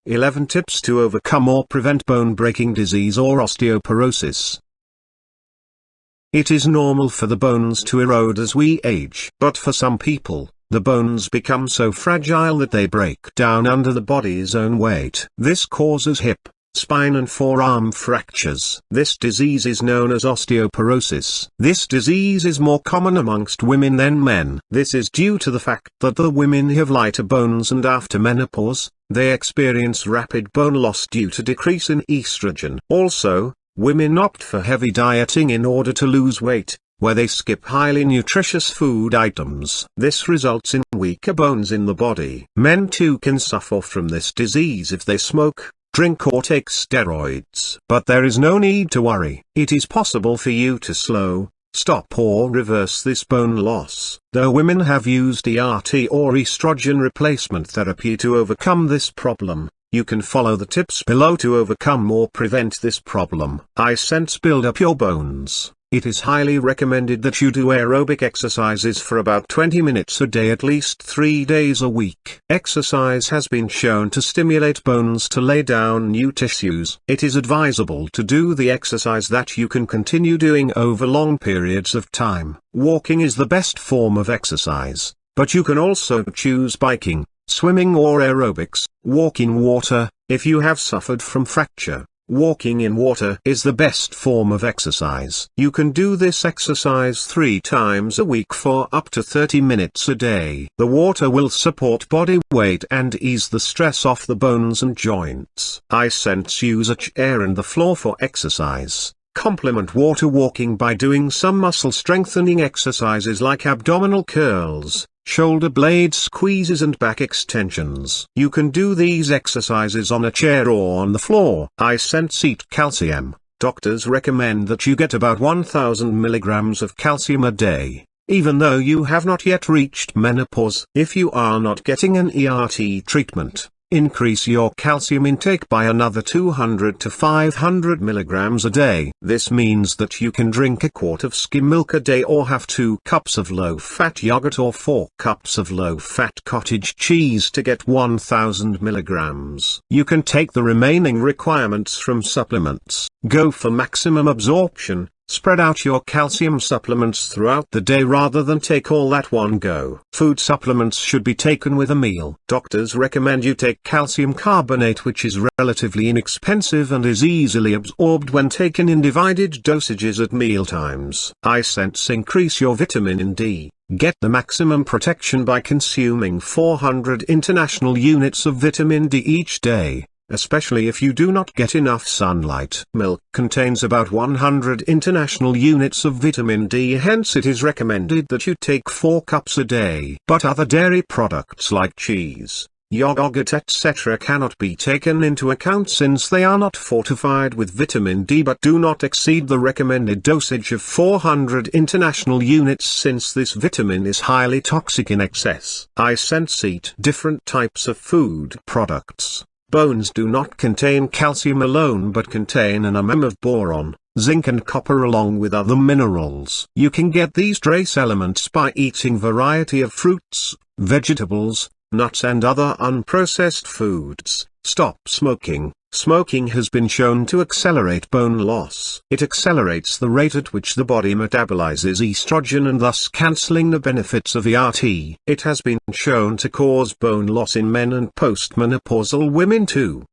11 Tips to overcome or prevent bone-breaking disease or osteoporosis. It is normal for the bones to erode as we age. But for some people, the bones become so fragile that they break down under the body's own weight. This causes hip, spine and forearm fractures. This disease is known as osteoporosis. This disease is more common amongst women than men. This is due to the fact that the women have lighter bones, and after menopause, they experience rapid bone loss due to decrease in estrogen. Also, women opt for heavy dieting in order to lose weight, where they skip highly nutritious food items. This results in weaker bones in the body. Men too can suffer from this disease if they smoke, drink or take steroids. But there is no need to worry. It is possible for you to slow, stop or reverse this bone loss. Though women have used ERT or estrogen replacement therapy to overcome this problem, you can follow the tips below to overcome or prevent this problem. Build up your bones. It is highly recommended that you do aerobic exercises for about 20 minutes a day at least 3 days a week. Exercise has been shown to stimulate bones to lay down new tissues. It is advisable to do the exercise that you can continue doing over long periods of time. Walking is the best form of exercise, but you can also choose biking, swimming or aerobics. Walk in water. If you have suffered from fracture, walking in water is the best form of exercise. You can do this exercise 3 times a week for up to 30 minutes a day. The water will support body weight and ease the stress off the bones and joints. Use a chair and the floor for exercise. Complement water walking by doing some muscle strengthening exercises like abdominal curls, shoulder blade squeezes and back extensions. You can do these exercises on a chair or on the floor. Eat calcium. Doctors recommend that you get about 1000 milligrams of calcium a day, even though you have not yet reached menopause. If you are not getting an ERT treatment, increase your calcium intake by another 200 to 500 milligrams a day. This means that you can drink a quart of skim milk a day or have 2 cups of low-fat yogurt or 4 cups of low-fat cottage cheese to get 1000 milligrams. You can take the remaining requirements from supplements. Go for maximum absorption. Spread out your calcium supplements throughout the day rather than take all at one go. Food supplements should be taken with a meal. Doctors recommend you take calcium carbonate, which is relatively inexpensive and is easily absorbed when taken in divided dosages at meal times. Increase your vitamin D. Get the maximum protection by consuming 400 international units of vitamin D each day, especially if you do not get enough sunlight. Milk contains about 100 international units of vitamin D, hence it is recommended that you take 4 cups a day. But other dairy products like cheese, yogurt etc. cannot be taken into account since they are not fortified with vitamin D but do not exceed the recommended dosage of 400 international units since this vitamin is highly toxic in excess. Eat different types of food products. Bones do not contain calcium alone but contain an amount of boron, zinc and copper along with other minerals. You can get these trace elements by eating variety of fruits, vegetables, nuts and other unprocessed foods. Stop smoking. Smoking has been shown to accelerate bone loss. It accelerates the rate at which the body metabolizes estrogen and thus cancelling the benefits of ERT. It has been shown to cause bone loss in men and postmenopausal women too.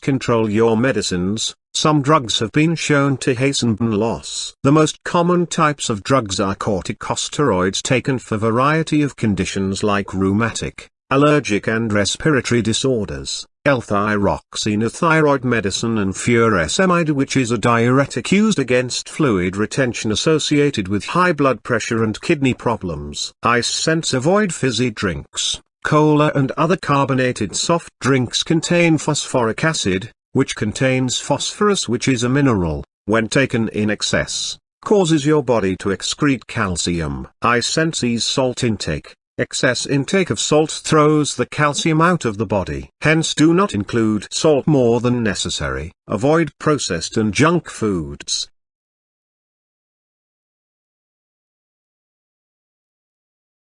Control your medicines. Some drugs have been shown to hasten bone loss. The most common types of drugs are corticosteroids taken for variety of conditions like rheumatic, allergic and respiratory disorders, L-thyroxine a thyroid medicine, and furosemide, which is a diuretic used against fluid retention associated with high blood pressure and kidney problems. Avoid fizzy drinks. Cola and other carbonated soft drinks contain phosphoric acid, which contains phosphorus, which is a mineral, when taken in excess, causes your body to excrete calcium. Ease salt intake. Excess intake of salt throws the calcium out of the body. Hence do not include salt more than necessary. Avoid processed and junk foods.